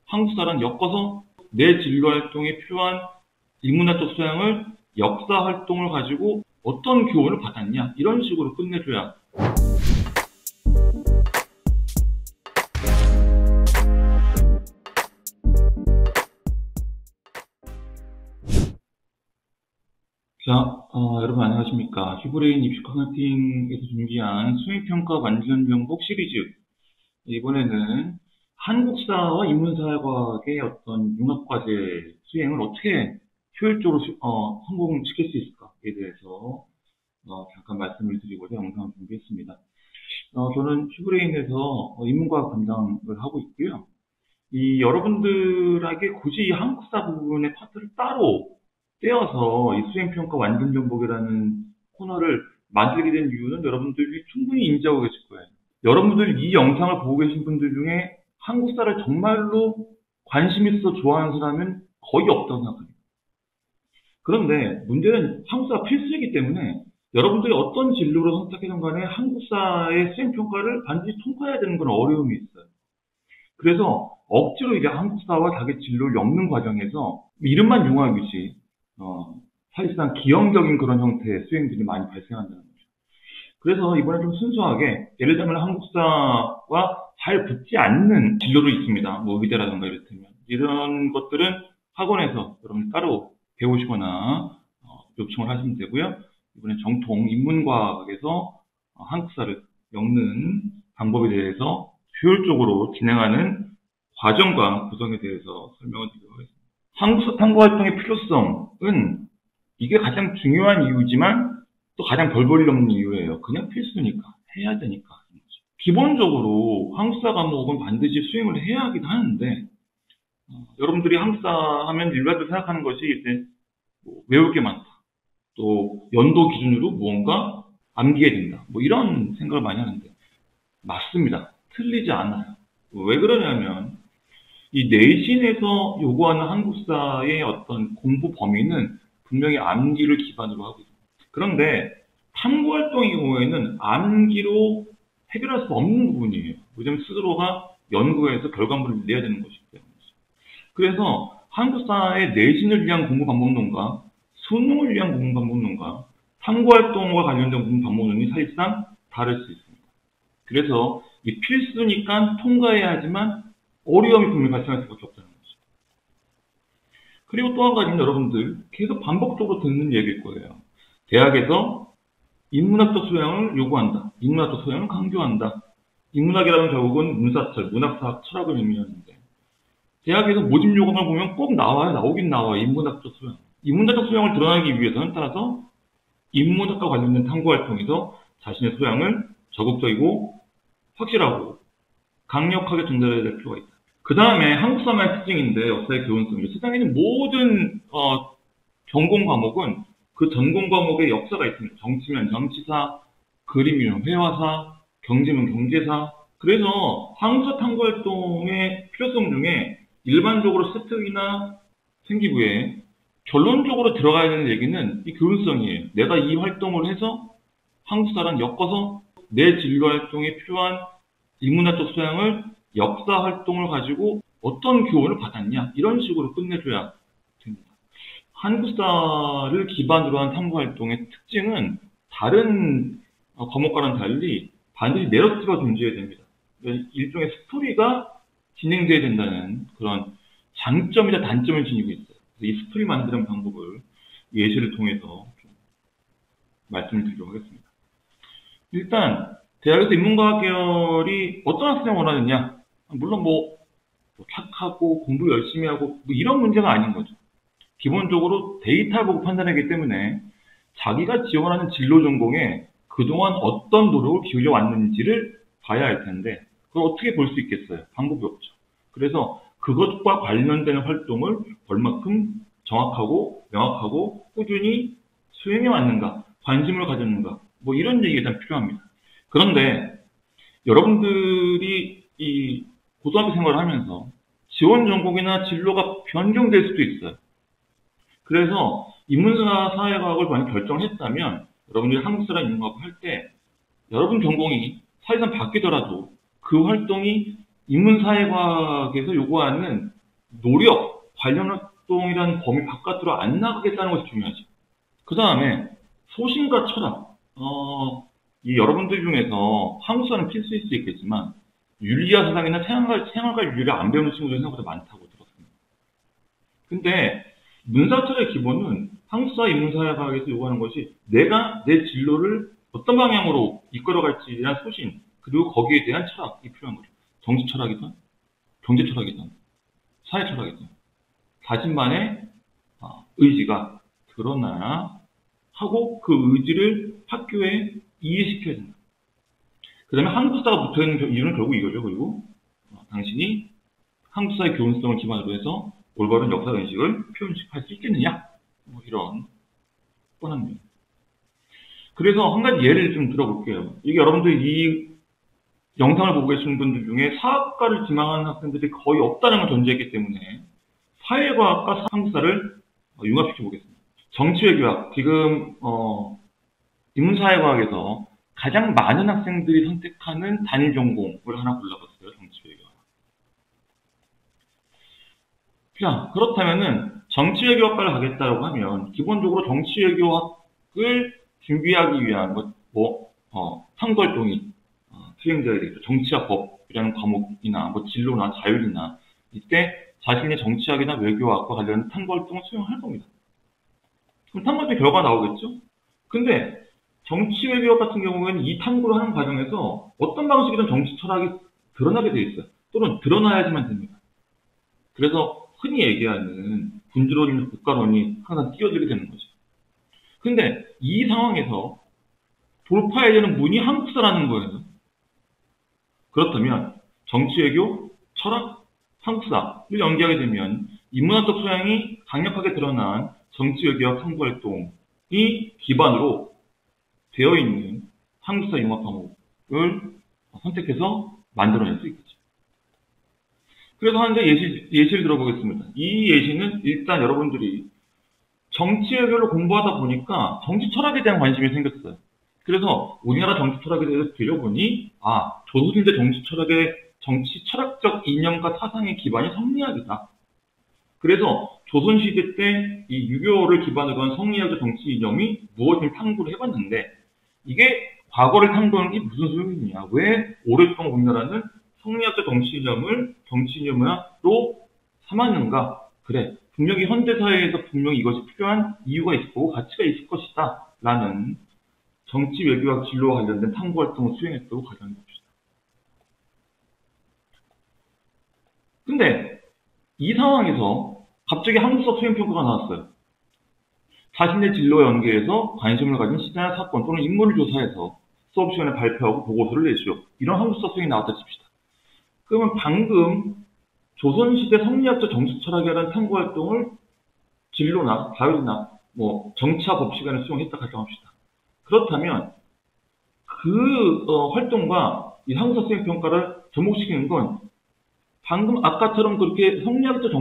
한국사랑 엮어서 내 진로 활동에 필요한 인문학적 소양을 역사 활동을 가지고 어떤 교훈을 받았냐 이런 식으로 끝내줘야. 자, 여러분 안녕하십니까. 휴브레인 입시 컨설팅에서 준비한 수행평가 완전 정복 시리즈. 이번에는 한국사와 인문사회과학의 어떤 융합과제 수행을 어떻게 효율적으로 성공시킬 수 있을까에 대해서 잠깐 말씀을 드리고자 영상을 준비했습니다. 저는 휴브레인에서 인문과학 담당을 하고 있고요. 여러분들에게 굳이 이 한국사 부분의 파트를 따로 떼어서 이 수행평가 완전 정복이라는 코너를 만들게 된 이유는 여러분들이 충분히 인지하고 계실 거예요. 여러분들 이 영상을 보고 계신 분들 중에 한국사를 정말로 관심 있어 좋아하는 사람은 거의 없다고 생각합니다. 그런데 문제는 한국사가 필수이기 때문에 여러분들이 어떤 진로를 선택하든 간에 한국사의 수행평가를 반드시 통과해야 되는 건 어려움이 있어요. 그래서 억지로 이제 한국사와 자기 진로를 엮는 과정에서 이름만 융합이지 사실상 기형적인 그런 형태의 수행들이 많이 발생한다는 거죠. 그래서 이번에 좀 순수하게 예를 들면 한국사와 잘 붙지 않는 진로도 있습니다. 뭐 의대라든가 이렇다면 이런 것들은 학원에서 여러분 따로 배우시거나 요청을 하시면 되고요. 이번에 정통 인문과학에서 한국사를 엮는 방법에 대해서 효율적으로 진행하는 과정과 구성에 대해서 설명을 드리도록 하겠습니다. 한국사 탐구 활동의 필요성은 이게 가장 중요한 이유지만 또 가장 별 볼 일 없는 이유예요. 그냥 필수니까 해야 되니까. 기본적으로 한국사 과목은 반드시 수행을 해야 하긴 하는데 여러분들이 한국사 하면 일반적으로 생각하는 것이 이제 외울 게 많다. 또 연도 기준으로 무언가 암기해야 된다. 뭐 이런 생각을 많이 하는데 맞습니다. 틀리지 않아요. 왜 그러냐면 이 내신에서 요구하는 한국사의 어떤 공부 범위는 분명히 암기를 기반으로 하고 있습니다. 그런데 탐구활동의 경우에는 암기로 해결할 수 없는 부분이에요. 왜냐하면 스스로가 연구해서 결과물을 내야 되는 것이기 때문에. 그래서 한국사의 내신을 위한 공부 방법론과 수능을 위한 공부 방법론과 탐구활동과 관련된 공부 방법론이 사실상 다를 수 있습니다. 그래서 이 필수니까 통과해야 하지만 어려움이 분명히 발생할 수밖에 없다는 거죠. 그리고 또 한 가지는 여러분들 계속 반복적으로 듣는 얘기일 거예요. 대학에서 인문학적 소양을 요구한다. 인문학적 소양을 강조한다. 인문학이라면 결국은 문사철, 문학사학, 철학을 의미하는데 대학에서 모집 요강을 보면 꼭 나오긴 나와요. 인문학적 소양. 인문학적 소양을 드러나기 위해서는 따라서 인문학과 관련된 탐구활동에서 자신의 소양을 적극적이고 확실하고 강력하게 전달해야 될 필요가 있다. 그 다음에 한국사만의 특징인데 역사의 교훈성이 세상에 있는 모든 전공 과목은 그 전공 과목의 역사가 있습니다. 정치면 정치사, 그림이면 회화사, 경제면 경제사. 그래서 한국사 탐구활동의 필요성 중에 일반적으로 세특이나 생기부에 결론적으로 들어가야 되는 얘기는 이 교훈성이에요. 내가 이 활동을 해서 한국사랑 엮어서 내 진로 활동에 필요한 인문학적 소양을 역사 활동을 가지고 어떤 교훈을 받았냐 이런 식으로 끝내줘야 됩니다. 한국사를 기반으로 한 탐구 활동의 특징은 다른 과목과는 달리 반드시 내러티브가 존재해야 됩니다. 일종의 스토리가 진행돼야 된다는 그런 장점이나 단점을 지니고 있어요. 이 스토리 만드는 방법을 예시를 통해서 좀 말씀을 드리도록 하겠습니다. 일단 대학에서 인문과학 계열이 어떤 학생을 원하느냐? 물론 뭐 착하고 공부 열심히 하고 뭐 이런 문제가 아닌 거죠. 기본적으로 데이터를 보고 판단하기 때문에 자기가 지원하는 진로 전공에 그동안 어떤 노력을 기울여 왔는지를 봐야 할 텐데 그걸 어떻게 볼 수 있겠어요? 방법이 없죠. 그래서 그것과 관련된 활동을 얼마큼 정확하고 명확하고 꾸준히 수행해 왔는가, 관심을 가졌는가 뭐 이런 얘기가 일단 필요합니다. 그런데 여러분들이 이 고등학교 생활을 하면서 지원 전공이나 진로가 변경될 수도 있어요. 그래서 인문사 사회과학을 만약 결정을 했다면 여러분들이 한국사랑 인문과학을 할 때 여러분 전공이 사실상 바뀌더라도 그 활동이 인문사회과학에서 요구하는 노력, 관련 활동이라는 범위 바깥으로 안 나가겠다는 것이 중요하죠. 그 다음에 소신과 철학. 이 여러분들 중에서 한국사는 필수일 수 있겠지만 윤리와 사상이나 생활과 윤리를 안 배우는 친구들이 생각보다 많다고 들었습니다. 근데 문사철의 기본은 한국사 인문사회과학에서 요구하는 것이 내가 내 진로를 어떤 방향으로 이끌어갈지에 대한 소신, 그리고 거기에 대한 철학이 필요한 거죠. 정치 철학이든, 경제 철학이든, 사회 철학이든, 자신만의 의지가 드러나야 하고 그 의지를 학교에 이해시켜야 된다. 그 다음에 한국사가 붙어있는 이유는 결국 이거죠. 그리고 당신이 한국사의 교훈성을 기반으로 해서 올바른 역사 인식을 표현할 수 있겠느냐? 뭐 이런 뻔한 면. 그래서 한 가지 예를 좀 들어볼게요. 이게 여러분들 이 영상을 보고 계시는 분들 중에 사학과를 지망하는 학생들이 거의 없다는 걸 전제했기 때문에 사회과학과 한국사를 융합시켜 보겠습니다. 정치외교학, 지금 인문사회과학에서 가장 많은 학생들이 선택하는 단일 전공을 하나 골라봤어요. 정치외교학. 자, 그렇다면은 정치외교학과를 가겠다고 하면 기본적으로 정치외교학을 준비하기 위한 탐구활동이 수행되어야 되겠죠. 정치학 법이라는 과목이나 진로나 자율이나 이때 자신의 정치학이나 외교학과 관련된 탐구활동을 수행할 겁니다. 그럼 탐구활동 결과가 나오겠죠? 근데 정치 외교학 같은 경우에는 이 탐구를 하는 과정에서 어떤 방식이든 정치 철학이 드러나게 돼 있어요. 또는 드러나야지만 됩니다. 그래서 흔히 얘기하는 군주론이나 국가론이 항상 끼어들게 되는 거죠. 근데 이 상황에서 돌파해야 되는 문이 한국사라는 거예요. 그렇다면 정치외교, 철학, 한국사를 연계하게 되면 인문학적 소양이 강력하게 드러난 정치외교학 탐구활동이 기반으로 되어 있는 한국사 융합 과목을 선택해서 만들어낼 수 있겠죠. 그래서 한 가지 예시를 들어보겠습니다. 이 예시는 일단 여러분들이 정치외교를 공부하다 보니까 정치 철학에 대한 관심이 생겼어요. 그래서 우리나라 정치 철학에 대해서 들여보니 조선시대 정치 철학의 정치 철학적 이념과 사상의 기반이 성리학이다. 그래서 조선시대 때 이 유교를 기반으로 한 성리학적 정치 이념이 무엇인지 탐구를 해봤는데 이게 과거를 탐구하는 게 무슨 소용이냐. 왜 오랫동안 우리나라는 성리학적 정치 이념을 정치 이념으로 삼았는가. 그래, 분명히 현대사회에서 분명히 이것이 필요한 이유가 있을 거고 가치가 있을 것이다. 라는 정치 외교학 진로와 관련된 탐구 활동을 수행했다고 가정해 봅시다. 근데 이 상황에서 갑자기 한국사 수행평가가 나왔어요. 자신의 진로에 연계해서 관심을 가진 시대나 사건 또는 인물을 조사해서 수업 시간에 발표하고 보고서를 내시오. 이런 한국사 수행이 나왔다 칩시다. 그러면 방금 조선시대 성리학적 정치 철학이라는 탐구 활동을 진로나 자율이나 정치학 법 시간에 수행했다 가정합시다. 그렇다면 그 활동과 이 한국사 수행 평가를 접목시키는 건 방금 아까처럼 그렇게 성리학적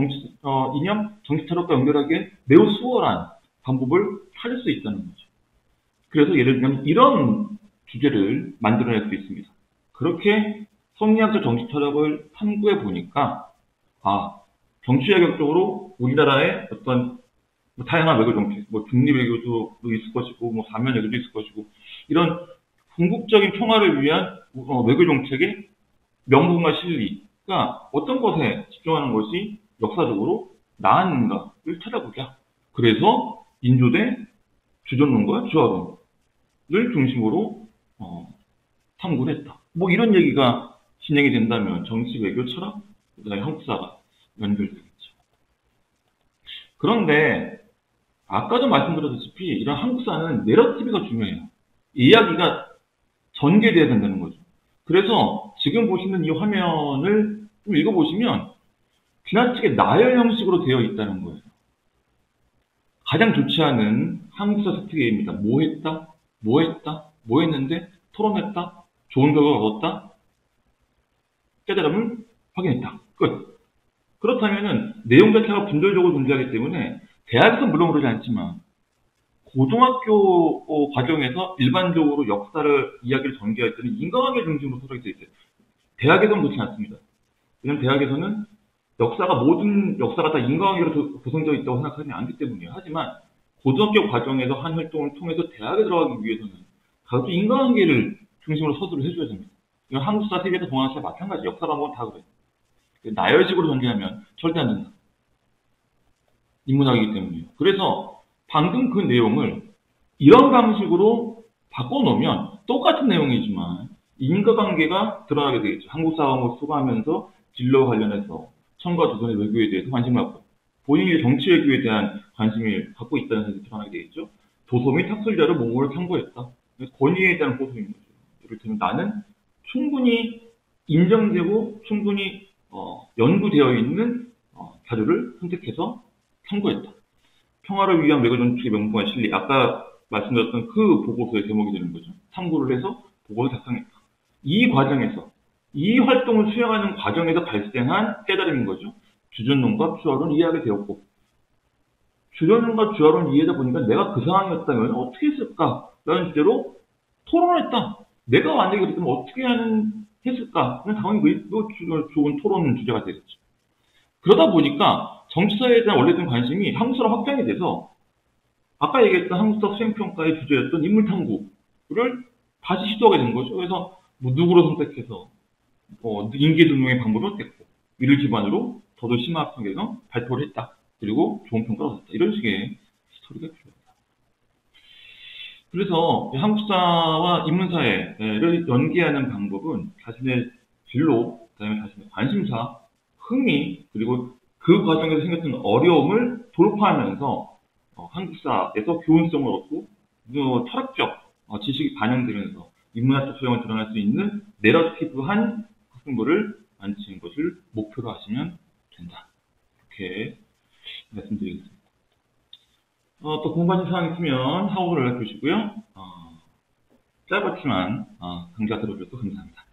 이념, 정치 철학과 연결하기엔 매우 수월한 방법을 찾을 수 있다는 거죠. 그래서 예를 들면 이런 주제를 만들어낼 수 있습니다. 그렇게 성리학적 정치 철학을 탐구해 보니까 정치외교적으로 우리나라의 어떤 다양한 외교 정책, 중립 외교도 있을 것이고, 사면 외교도 있을 것이고, 이런 궁극적인 평화를 위한 외교 정책의 명분과 실리가 어떤 것에 집중하는 것이 역사적으로 나았는가를 찾아보자. 그래서 인조대 주전론과 주화론을 중심으로 탐구를 했다. 이런 얘기가 진행이 된다면 정치, 외교, 철학, 그다음에 한국사가 연결되겠죠. 그런데 아까도 말씀드렸다시피 이런 한국사는 내러티브가 중요해요. 이야기가 전개돼야 된다는 거죠. 그래서 지금 보시는 이 화면을 좀 읽어보시면 지나치게 나열 형식으로 되어 있다는 거예요. 가장 좋지 않은 한국사 세특예입니다. 뭐 했다? 뭐 했다? 뭐 했는데? 토론했다? 좋은 결과가 얻었다? 깨달음을 확인했다. 끝. 그렇다면은 내용 자체가 분절적으로 존재하기 때문에 대학에서 물론 그러지 않지만 고등학교 과정에서 일반적으로 역사를 이야기를 전개할 때는 인과관계 중심으로 설정이 되어 있어요. 대학에서는 그렇지 않습니다. 왜냐면 대학에서는 모든 역사가 다 인과관계로 구성되어 있다고 생각하지 않기 때문이에요. 하지만 고등학교 과정에서 한 활동을 통해서 대학에 들어가기 위해서는 가급적 인과관계를 중심으로 서술을 해줘야 됩니다. 이건 한국사, 세계사, 동아시아 마찬가지. 역사 과목은 다 그래요. 나열식으로 전개하면 절대 안 된다. 인문학이기 때문이에요. 그래서 방금 그 내용을 이런 방식으로 바꿔놓으면 똑같은 내용이지만 인과관계가 드러나게 되겠죠. 한국사 과목을 수강하면서 진로와 관련해서 청과 조선의 외교에 대해서 관심을 갖고 본인이 정치 외교에 대한 관심을 갖고 있다는 사실이 드러나게 되겠죠. 도서 및 학술자를 모국을 참고했다. 권위에 대한 호소인 거죠. 예를 들면 나는 충분히 인정되고 충분히 연구되어 있는 자료를 선택해서 참고했다. 평화를 위한 외교 정책의 명분과 실리. 아까 말씀드렸던 그 보고서의 제목이 되는 거죠. 참고를 해서 보고를 작성했다. 이 과정에서 이 활동을 수행하는 과정에서 발생한 깨달음인 거죠. 주전론과 추가론 이해하게 되었고 주전론과 추가론 이해하다 보니까 내가 그 상황이었다면 어떻게 했을까라는 주제로 토론했다. 내가 만약에 그랬다면 어떻게 했을까? 당연히 그 좋은 토론 주제가 되겠죠. 그러다 보니까 정치사에 대한 원래된 관심이 한국사로 확장이 돼서 아까 얘기했던 한국사 수행평가의 주제였던 인물탐구를 다시 시도하게 된 거죠. 그래서 누구로 선택해서 인계두명의 방법을 택했고 이를 기반으로 더도 심화학에서 발표를 했다. 그리고 좋은 평가를 얻었다. 이런 식의 스토리가 필요합니다. 그래서 한국사와 인문사회를 연계하는 방법은 자신의 진로, 그다음에 자신의 관심사, 흥미, 그리고 그 과정에서 생겼던 어려움을 돌파하면서 한국사에서 교훈성을 얻고 철학적 지식이 반영되면서 인문학적 소양을 드러날 수 있는 내러티브한 학생부를 만드시는 것을 목표로 하시면 된다. 이렇게 말씀드리겠습니다. 또 궁금하신 사항 있으면 하고를 연락 주시고요. 짧았지만 강좌 들어주셔서 감사합니다.